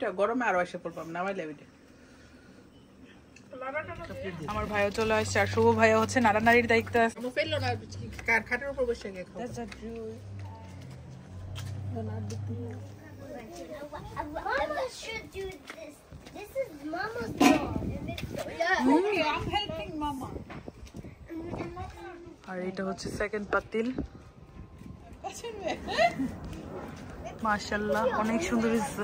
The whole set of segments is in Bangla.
এটা গরমে আরো এসে পড়বাম নামাইলে এটা আমার ভাইও চলে আসছে আর শুভ ভাইও হচ্ছে নাড়ানাড়ির দায়িত্ব আছে আমি ফেললো না খাটের উপর বসে গিয়ে খাও Mama should do this. This is Mama's job. Okay, I'm helping Mama. আর এটা হচ্ছে সেকেন্ড পাতিল মাশাআল্লাহ অনেক সুন্দর হয়েছে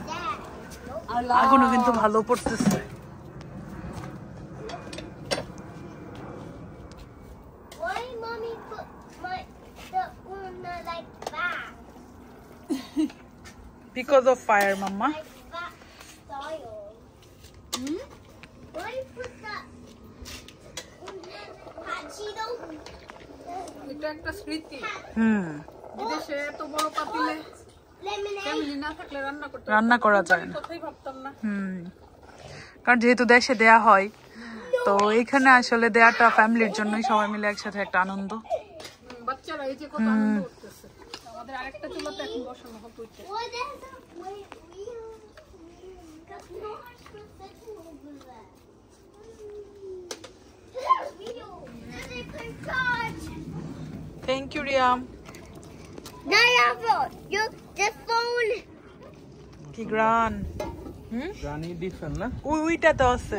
আগুনও কিন্তু ভালো পড়তেছে Why Mommy put the una like that? because of fire mama Like that style. Why you put that? Pachido. এটা একটা স্মৃতি বিদেশে এত বড় পাতিলে Lemonade. ফ্যামিলি না থাকলে রান্না করা যায় না কোথায় ভাবতাম না কারণ যেহেতু দেশে দেয়া হয় তো এখানে আসলে দেয়াটা ফ্যামিলির জন্যই সবাই মিলে একসাথে একটা আনন্দ বাচ্চারা এই যে কত আনন্দ করতেছে আমাদের আরেকটা চুলাতে এখন বসানো হবে What is that? Wait, got no extra section over there. Thank you Riyam Nayavo, you the phone. কি গ্রান রানী ডিফারেন্ট না ওইটা তো আছে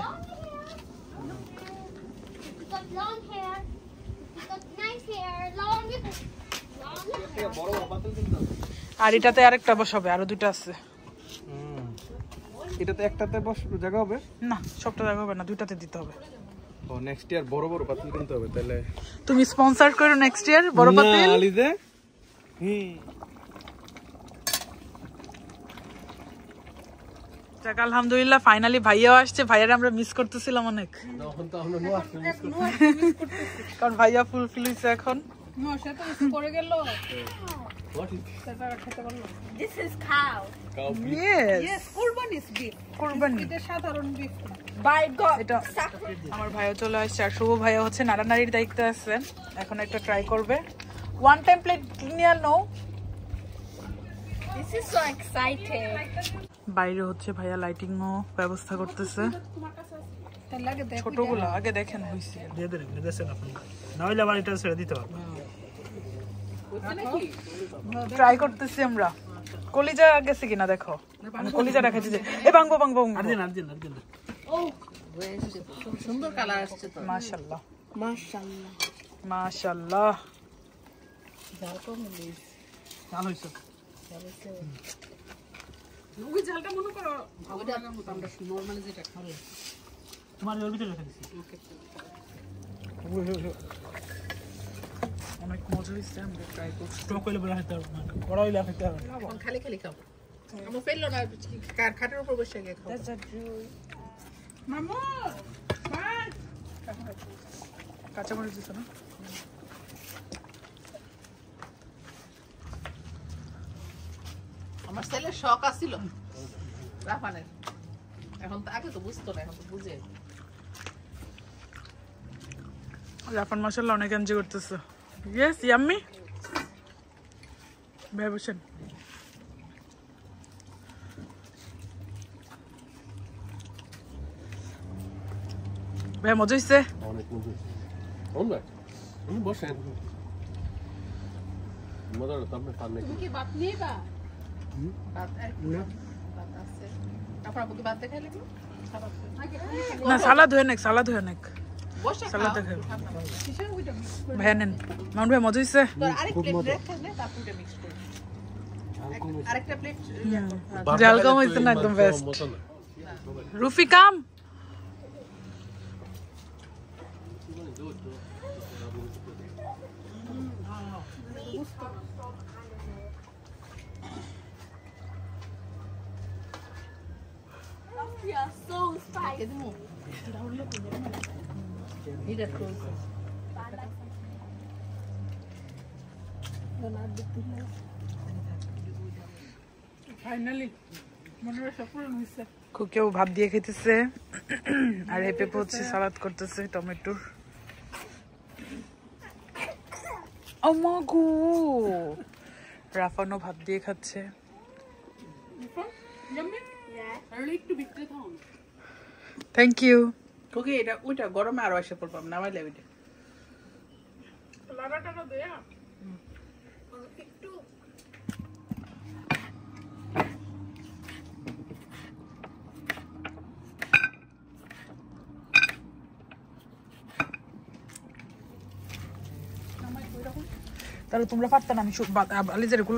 You got long hair. You got nice hair. Long hair. বড় পাতিল কিন্তু আর এটাতে আরেকটা বসাবে আরো দুটো আছে এটাতে একটাতে জায়গা হবে না সবটা জায়গা হবে না দুইটাতে দিতে হবে ও নেক্সট ইয়ার বড় বড় পাতিল কিনতে হবে তাহলে তুমি স্পন্সর করো নেক্সট ইয়ার বড় পাতিল না আলিদে যাক আলহামদুলিল্লাহ ফাইনালি ভাইয়াও আসছে ভাইয়ার আমরা মিস করতেছিলাম অনেক তখন তো আমরা নো আসলে মিস করতে কারণ ভাইয়া ফুলফিল হইছে এখন না সেটা পড়ে গেল হোয়াট ইজ সেটা খেতে পারলো This is cow. Cow yes কুরবানি ইজ বিফ কুরবানি এটা সাধারণ বিফ By God. এটা আমার ভাইও চলে আসছে আর শুভ ভাইও হচ্ছে নাড়ানাড়ির দায়িত্ব আছে এখন একটা ট্রাই করবে ওয়ান টাইম প্লেট নিয়ে no This is so exciting. বাইরে হচ্ছে ভাইয়া লাইটিং ও ব্যবস্থা করতেছে তার লাগে দেখ ছোটগুলো আগে দেখেন হইছে দিয়ে দেন দেন আপনি না হইলে আবার এটা ছেড়ে দিতে হবে ট্রাই করতেছি আমরা কলিজা গেছে কিনা দেখো আমি কলিজা রাখাইছি যে এ ভাঙবো ভাঙবো আর্জেন আর্জেন আর্জেন সুন্দর কালার আসছে তো মাশাআল্লাহ Mashallah. মাশাআল্লাহ চাল হইছে ওই ঝালটা মনে করো ওইটা আমরা নরমালি যেটা খাবো তোমার এর ভিতরে রেখে দিছি অনেক মজা হইছে আমরা ট্রাই করছি স্টক হইলে বড় হইতে হবে বড় হইলে খেতে হবে খালি খালি খাবো আমি ফেললো না খাটের উপর বসে গিয়ে খাবো মামু কাঁচা মরিচ দিছো না আমার ছেলের শখ আছিল রাফানের এখন তো আগে তো বুঝতো না এখন তো বুঝে রাফান মাশাআল্লাহ অনেক এনজয় করতেছে ইয়েস ইয়াম্মি বেবুশন ভাই মজা হইছে অনেক মজা অনেক আমি বসেন মজা তো আপনি পান নাকি তুমি কি ভাত নিবা ভাত ভাত আছে আপনারা কি ভাত দেখাইলে না সালাদ হয় অনেক বসে সালাদ খাও দেখাই কিসের ওইটা ভাই নেন মাউন্ট ভাই মজা হইছে আরেক প্লেট রেখে দে তারপর এটা মিক্স করি আরেকটা প্লেট জাল কম হইছে না একদম বেস্ট রুফি কাম Yeah, so spicy. এটা ক্লোজ ফাইনালি মনে হয় সফল হইছে কেউ ভাত দিয়ে খেতেছে আর এই পেঁপে হচ্ছে সালাদ করতেছে টমেটোর আমাগো রাফানো ভাত দিয়ে খাচ্ছে Yummy? Yeah. Early একটু ভিতরে থাও না থ্যাংক ইউ ওকে এটা ওইটা গরমে আরো এসে পড়বাম নামাইলে ওইটা লাগাটা না দেয়া একটু তাহলে তোমরা পারতা না আমি আলিজের গুলো